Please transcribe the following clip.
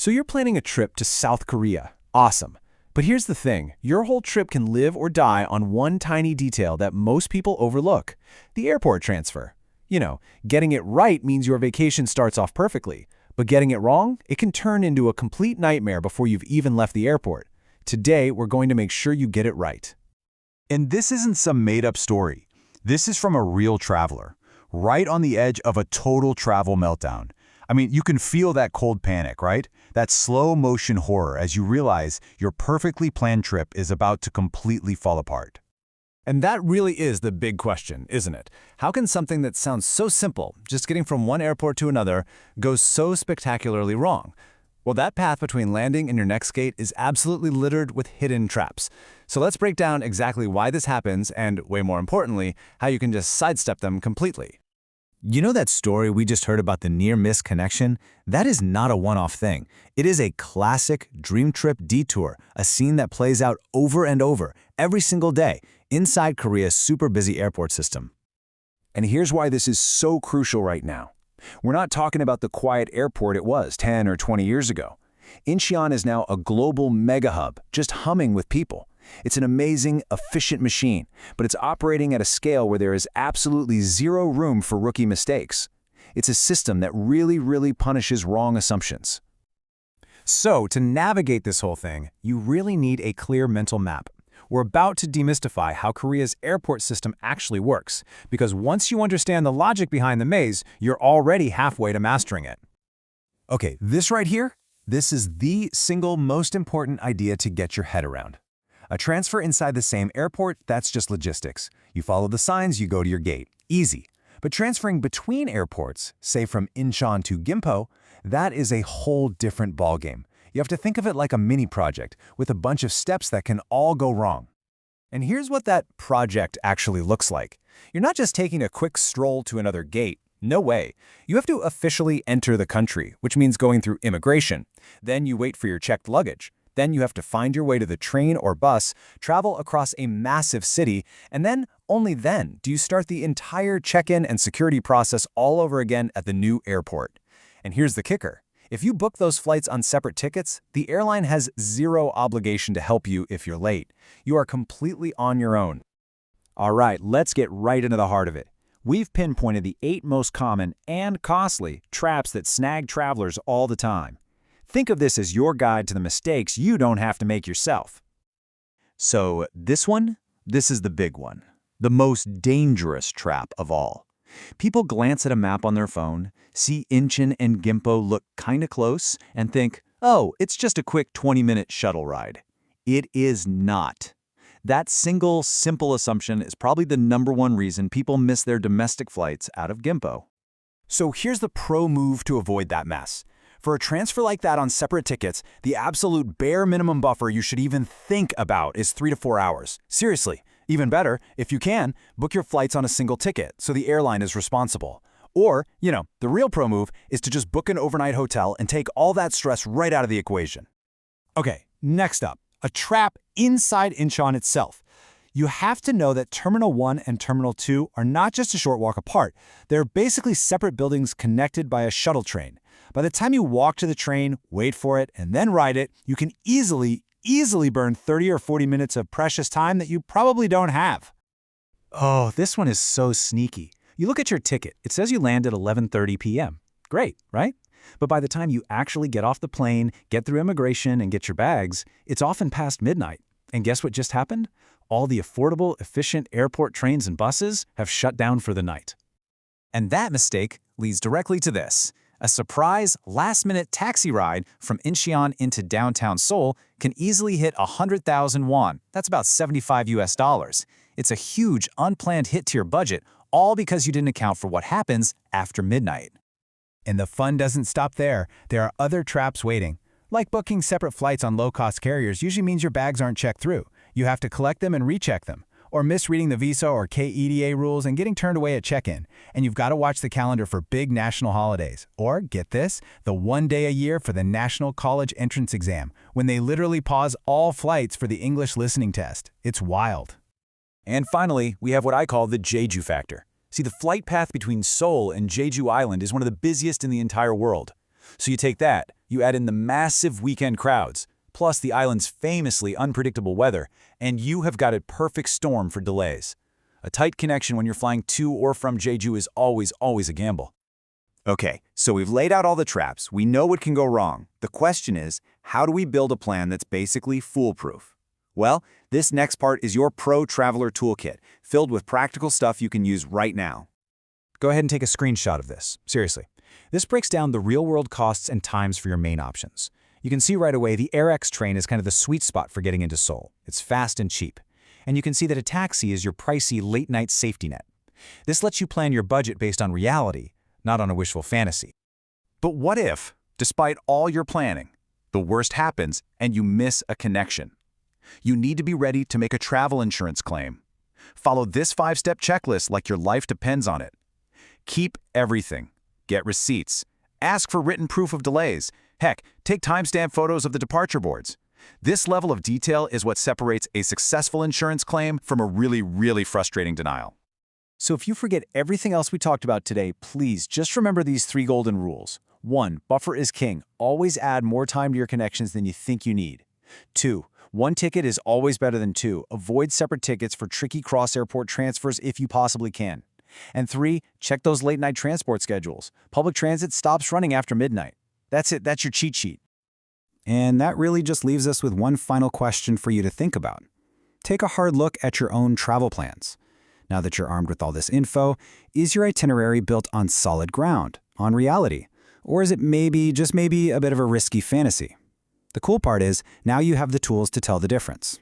So you're planning a trip to South Korea. Awesome. But here's the thing, your whole trip can live or die on one tiny detail that most people overlook, the airport transfer. Getting it right means your vacation starts off perfectly, but getting it wrong, it can turn into a complete nightmare before you've even left the airport. Today, we're going to make sure you get it right. And this isn't some made-up story. This is from a real traveler, right on the edge of a total travel meltdown. I mean, you can feel that cold panic, right? That slow-motion horror as you realize your perfectly planned trip is about to completely fall apart. And that really is the big question, isn't it? How can something that sounds so simple, just getting from one airport to another, go so spectacularly wrong? Well, that path between landing and your next gate is absolutely littered with hidden traps. So let's break down exactly why this happens and, way more importantly, how you can just sidestep them completely. You know that story we just heard about the near-miss connection? That is not a one-off thing. It is a classic dream trip detour, a scene that plays out over and over, every single day, inside Korea's super busy airport system. And here's why this is so crucial right now. We're not talking about the quiet airport it was 10 or 20 years ago. Incheon is now a global mega hub, just humming with people. It's an amazing, efficient machine, but it's operating at a scale where there is absolutely zero room for rookie mistakes. It's a system that really punishes wrong assumptions. So, to navigate this whole thing, you really need a clear mental map. We're about to demystify how Korea's airport system actually works, because once you understand the logic behind the maze, you're already halfway to mastering it. Okay, this right here, this is the single most important idea to get your head around. A transfer inside the same airport, that's just logistics. You follow the signs, you go to your gate. Easy. But transferring between airports, say from Incheon to Gimpo, that is a whole different ballgame. You have to think of it like a mini project with a bunch of steps that can all go wrong. And here's what that project actually looks like. You're not just taking a quick stroll to another gate. No way. You have to officially enter the country, which means going through immigration. Then you wait for your checked luggage. Then you have to find your way to the train or bus, travel across a massive city, and then, only then, do you start the entire check-in and security process all over again at the new airport. And here's the kicker. If you book those flights on separate tickets, the airline has zero obligation to help you if you're late. You are completely on your own. All right, let's get right into the heart of it. We've pinpointed the 8 most common and costly traps that snag travelers all the time. Think of this as your guide to the mistakes you don't have to make yourself. So this is the big one, the most dangerous trap of all. People glance at a map on their phone, see Incheon and Gimpo look kinda close, and think, oh, it's just a quick 20-minute shuttle ride. It is not. That single, simple assumption is probably the #1 reason people miss their domestic flights out of Gimpo. So here's the pro move to avoid that mess. For a transfer like that on separate tickets, the absolute bare minimum buffer you should even think about is 3 to 4 hours. Seriously. Even better, if you can, book your flights on a single ticket so the airline is responsible. Or, the real pro move is to just book an overnight hotel and take all that stress right out of the equation. Okay, next up, a trap inside Incheon itself. You have to know that Terminal 1 and Terminal 2 are not just a short walk apart. They're basically separate buildings connected by a shuttle train. By the time you walk to the train, wait for it, and then ride it, you can easily burn 30 or 40 minutes of precious time that you probably don't have. Oh, this one is so sneaky. You look at your ticket. It says you land at 11:30 p.m. Great, right? But by the time you actually get off the plane, get through immigration, and get your bags, it's often past midnight. And guess what just happened? All the affordable, efficient airport trains and buses have shut down for the night. And that mistake leads directly to this. A surprise, last-minute taxi ride from Incheon into downtown Seoul can easily hit 100,000 won. That's about $75. It's a huge, unplanned hit to your budget, all because you didn't account for what happens after midnight. And the fun doesn't stop there. There are other traps waiting. Like booking separate flights on low-cost carriers usually means your bags aren't checked through. You have to collect them and recheck them. Or misreading the visa or K-ETA rules and getting turned away at check-in. And you've got to watch the calendar for big national holidays. Or, get this, the one day a year for the National College Entrance Exam, when they literally pause all flights for the English listening test. It's wild. And finally, we have what I call the Jeju factor. See, the flight path between Seoul and Jeju Island is one of the busiest in the entire world. So you take that, You add in the massive weekend crowds, plus the island's famously unpredictable weather, and you have got a perfect storm for delays. A tight connection when you're flying to or from Jeju is always a gamble. Okay, so we've laid out all the traps. We know what can go wrong. The question is, how do we build a plan that's basically foolproof? Well, this next part is your Pro Traveler Toolkit, filled with practical stuff you can use right now. Go ahead and take a screenshot of this. Seriously. This breaks down the real-world costs and times for your main options. You can see right away the AirX train is kind of the sweet spot for getting into Seoul. It's fast and cheap. And you can see that a taxi is your pricey late-night safety net. This lets you plan your budget based on reality, not on a wishful fantasy. But what if, despite all your planning, the worst happens and you miss a connection? You need to be ready to make a travel insurance claim. Follow this 5-step checklist like your life depends on it. Keep everything. Get receipts. Ask for written proof of delays. Heck, take timestamp photos of the departure boards. This level of detail is what separates a successful insurance claim from a really frustrating denial. So if you forget everything else we talked about today, please just remember these 3 golden rules. 1. Buffer is king. Always add more time to your connections than you think you need. 2. 1 ticket is always better than 2. Avoid separate tickets for tricky cross-airport transfers if you possibly can. And 3. Check those late-night transport schedules. Public transit stops running after midnight. That's it. That's your cheat sheet. And that really just leaves us with one final question for you to think about. Take a hard look at your own travel plans. Now that you're armed with all this info, is your itinerary built on solid ground, on reality? Or is it just maybe a bit of a risky fantasy? The cool part is, now you have the tools to tell the difference.